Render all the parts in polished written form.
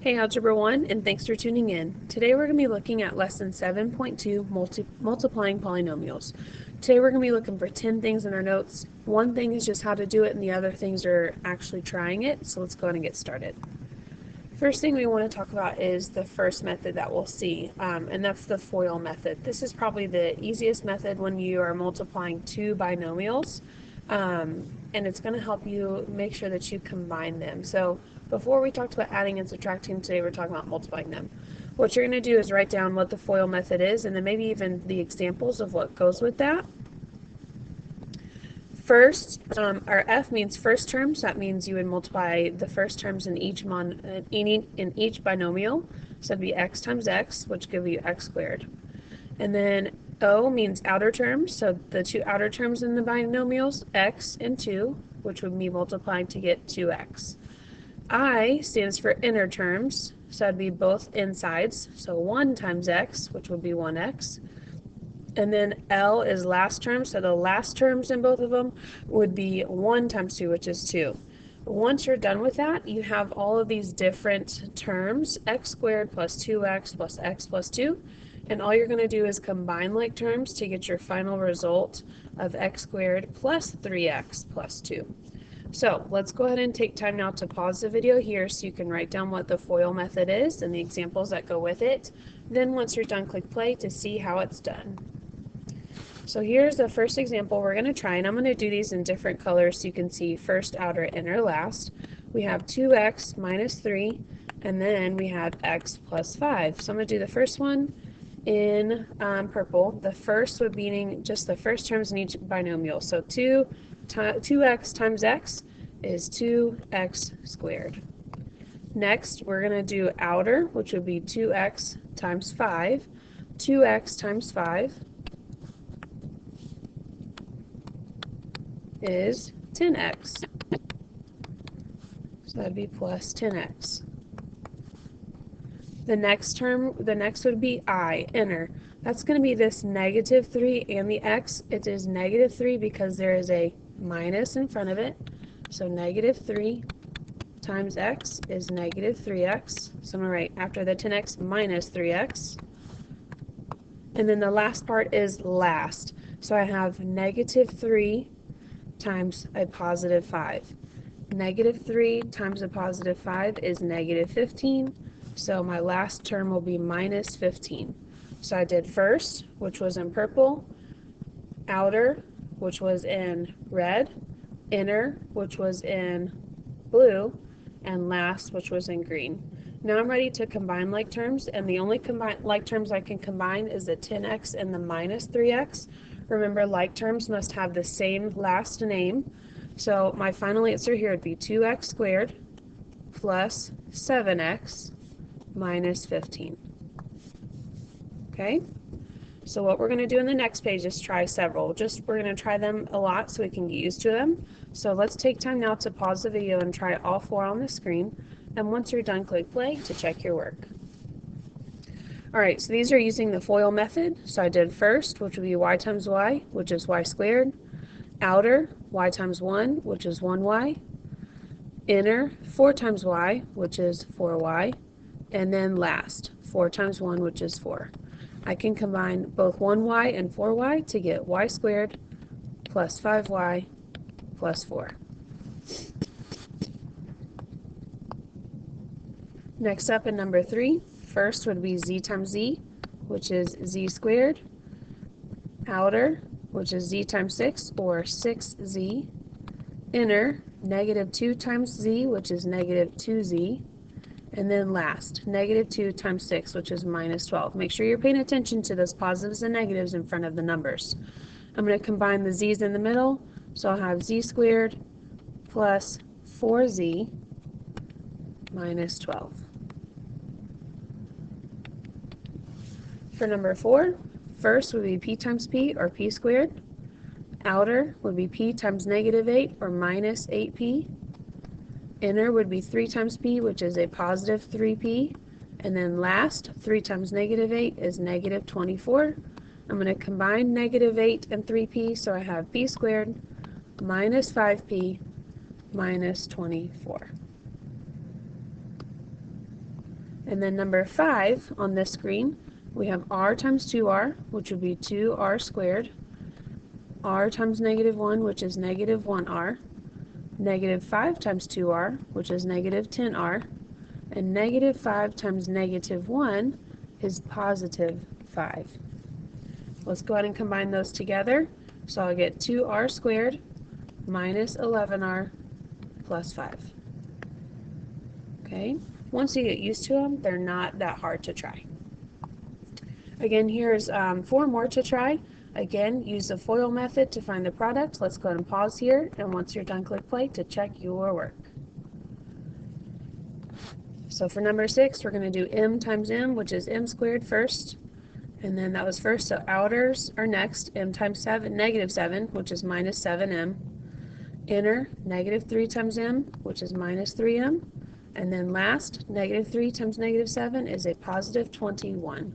Hey Algebra 1, and thanks for tuning in. Today we're going to be looking at Lesson 7.2, Multiplying Polynomials. Today we're going to be looking for 10 things in our notes. One thing is just how to do it, and the other things are actually trying it, so let's go ahead and get started. First thing we want to talk about is the first method that we'll see, and that's the FOIL method. This is probably the easiest method when you are multiplying two binomials, and it's going to help you make sure that you combine them. So before we talked about adding and subtracting, today we're talking about multiplying them. What you're going to do is write down what the FOIL method is, and then maybe even the examples of what goes with that. First, our F means first terms. That means you would multiply the first terms in each binomial. So that'd be x times x, which give you x squared. And then O means outer terms. So the two outer terms in the binomials, x and 2, which would be multiplying to get 2x. I stands for inner terms. So that'd be both insides. So 1 times x, which would be 1x. And then L is last term, so the last terms in both of them would be 1 times 2, which is 2. Once you're done with that, you have all of these different terms, x squared plus 2x plus x plus 2, and all you're going to do is combine like terms to get your final result of x squared plus 3x plus 2. So let's go ahead and take time now to pause the video here so you can write down what the FOIL method is and the examples that go with it. Then once you're done, click play to see how it's done. So here's the first example we're going to try, and I'm going to do these in different colors so you can see first, outer, inner, last. We have 2x minus 3, and then we have x plus 5. So I'm going to do the first one in purple. The first would be just the first terms in each binomial. So 2x times x is 2x squared. Next, we're going to do outer, which would be 2x times 5. 2x times 5 is 10x. So that'd be plus 10x. The next would be I, inner. That's going to be this negative 3 and the x. It is negative 3 because there is a minus in front of it. So negative 3 times x is negative 3x. So I'm going to write after the 10x minus 3x. And then the last part is last. So I have negative 3 times a positive 5. Negative 3 times a positive 5 is negative 15, so my last term will be minus 15. So I did first, which was in purple, outer, which was in red, inner, which was in blue, and last, which was in green. Now I'm ready to combine like terms, and the only like terms I can combine is the 10x and the minus 3x. Remember, like terms must have the same last name. So my final answer here would be 2x squared plus 7x minus 15. Okay? So what we're going to do in the next page is try several. We're going to try them a lot so we can get used to them. So let's take time now to pause the video and try all 4 on the screen. And once you're done, click play to check your work. Alright, so these are using the FOIL method. So I did first, which would be y times y, which is y squared. Outer, y times 1, which is 1y. Inner, 4 times y, which is 4y. And then last, 4 times 1, which is 4. I can combine both 1y and 4y to get y squared plus 5y plus 4. Next up in number 3, first would be z times z, which is z squared. Outer, which is z times 6, or 6z. Inner, negative 2 times z, which is negative 2z. And then last, negative 2 times 6, which is minus 12. Make sure you're paying attention to those positives and negatives in front of the numbers. I'm going to combine the z's in the middle, so I'll have z squared plus 4z minus 12. For number 4, first would be p times p, or p squared. Outer would be p times negative 8, or minus 8p. Inner would be 3 times p, which is a positive 3p. And then last, 3 times negative 8 is negative 24. I'm going to combine negative 8 and 3p, so I have p squared minus 5p minus 24. And then number 5 on this screen, we have r times 2r, which would be 2r squared, r times negative 1, which is negative 1r, negative 5 times 2r, which is negative 10r, and negative 5 times negative 1 is positive 5. Let's go ahead and combine those together. So I'll get 2r squared minus 11r plus 5. Okay, once you get used to them, they're not that hard to try. Again, here's 4 more to try. Again, use the FOIL method to find the product. Let's go ahead and pause here, and once you're done, click play to check your work. So for number 6, we're going to do m times m, which is m squared first. And then that was first, so outers are next, m times 7, negative 7, which is minus 7m. Inner, negative 3 times m, which is minus 3m. And then last, negative 3 times negative 7 is a positive 21.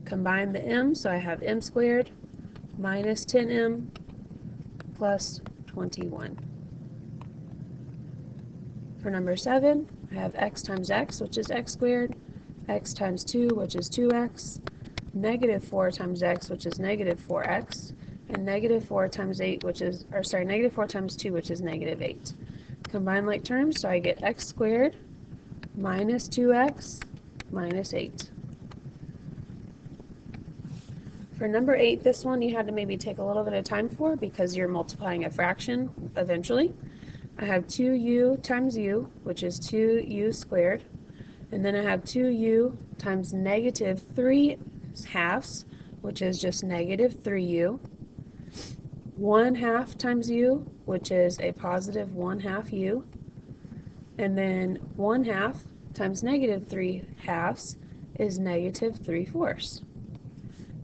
Combine the m, so I have m squared minus 10m plus 21. For number 7, I have x times x, which is x squared, x times 2, which is 2x, negative 4 times x, which is negative 4x, and negative 4 times 8, which is, or sorry, negative 4 times 2, which is negative 8. Combine like terms, so I get x squared minus 2x minus 8. For number 8, this one you had to maybe take a little bit of time for because you're multiplying a fraction eventually. I have 2u times u, which is 2u squared, and then I have 2u times negative 3 halves, which is just negative 3u, 1/2 times u, which is a positive 1/2 u, and then 1/2 times negative 3 halves is negative 3/4.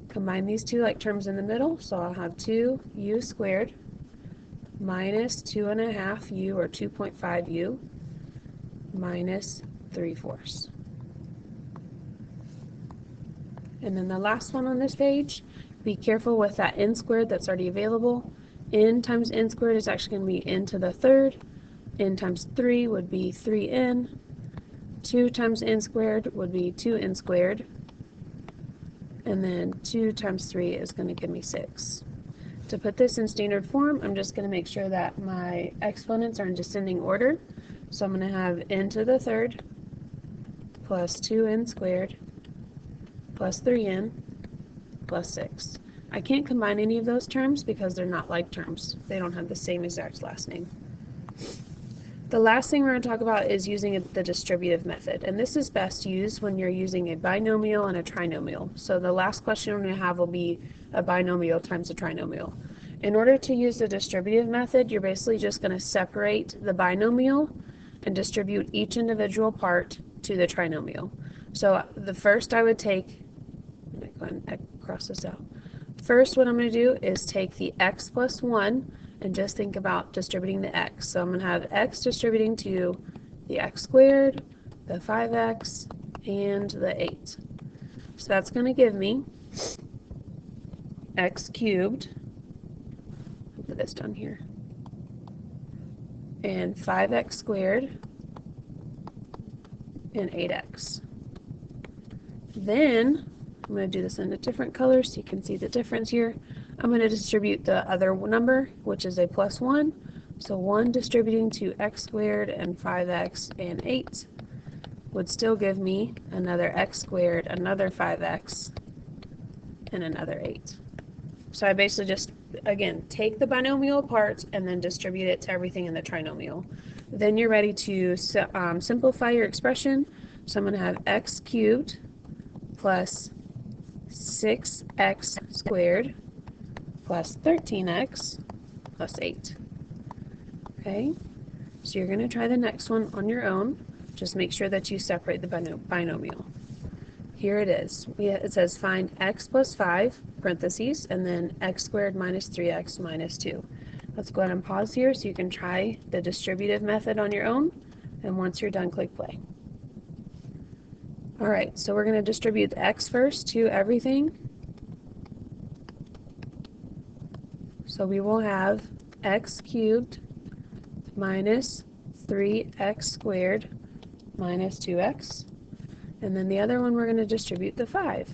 Combine these two like terms in the middle, so I'll have 2u squared minus 2.5u, or 2.5u, minus 3/4. And then the last one on this page, be careful with that n squared that's already available. N times n squared is actually going to be n to the third. N times 3 would be 3n. 2 times n squared would be 2n squared. And then 2 times 3 is going to give me 6. To put this in standard form, I'm just going to make sure that my exponents are in descending order. So I'm going to have n to the third plus 2n squared plus 3n plus 6. I can't combine any of those terms because they're not like terms. They don't have the same exact last name. The last thing we're going to talk about is using the distributive method, and this is best used when you're using a binomial and a trinomial. So the last question we're going to have will be a binomial times a trinomial. In order to use the distributive method, you're basically just going to separate the binomial and distribute each individual part to the trinomial. So the first I would take, let me go ahead and cross this out. First, what I'm going to do is take the x plus 1 and just think about distributing the x. So I'm going to have x distributing to the x squared, the 5x, and the 8. So that's going to give me x cubed, I'll put this down here, and 5x squared, and 8x. Then I'm going to do this in a different color so you can see the difference here. I'm going to distribute the other number, which is a plus 1. So 1 distributing to x squared and 5x and 8 would still give me another x squared, another 5x, and another 8. So I basically just, again, take the binomial apart and then distribute it to everything in the trinomial. Then you're ready to simplify your expression. So I'm going to have x cubed plus 6x squared plus 13x plus 8. Okay, so you're going to try the next one on your own. Just make sure that you separate the binomial. Here it is. It says find x plus 5, parentheses, and then x squared minus 3x minus 2. Let's go ahead and pause here so you can try the distributive method on your own, and once you're done, click play. Alright, so we're going to distribute the x first to everything. So we will have x cubed minus 3x squared minus 2x. And then the other one we're going to distribute the 5.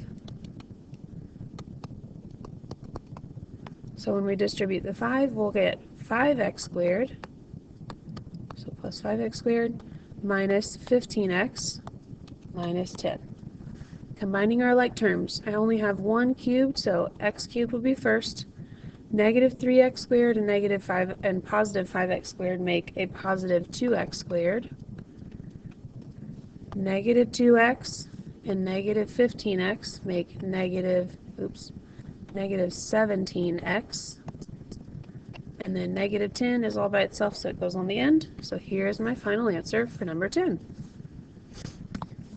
So when we distribute the 5, we'll get 5x squared, so plus 5x squared, minus 15x minus 10. Combining our like terms, I only have one cubed, so x cubed will be first. Negative 3x squared and negative 5 and positive 5x squared make a positive 2x squared. Negative 2x and negative 15x make negative 17x. And then negative 10 is all by itself, so it goes on the end. So here's my final answer for number 10.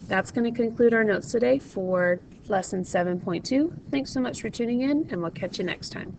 That's going to conclude our notes today for lesson 7.2. Thanks so much for tuning in, and we'll catch you next time.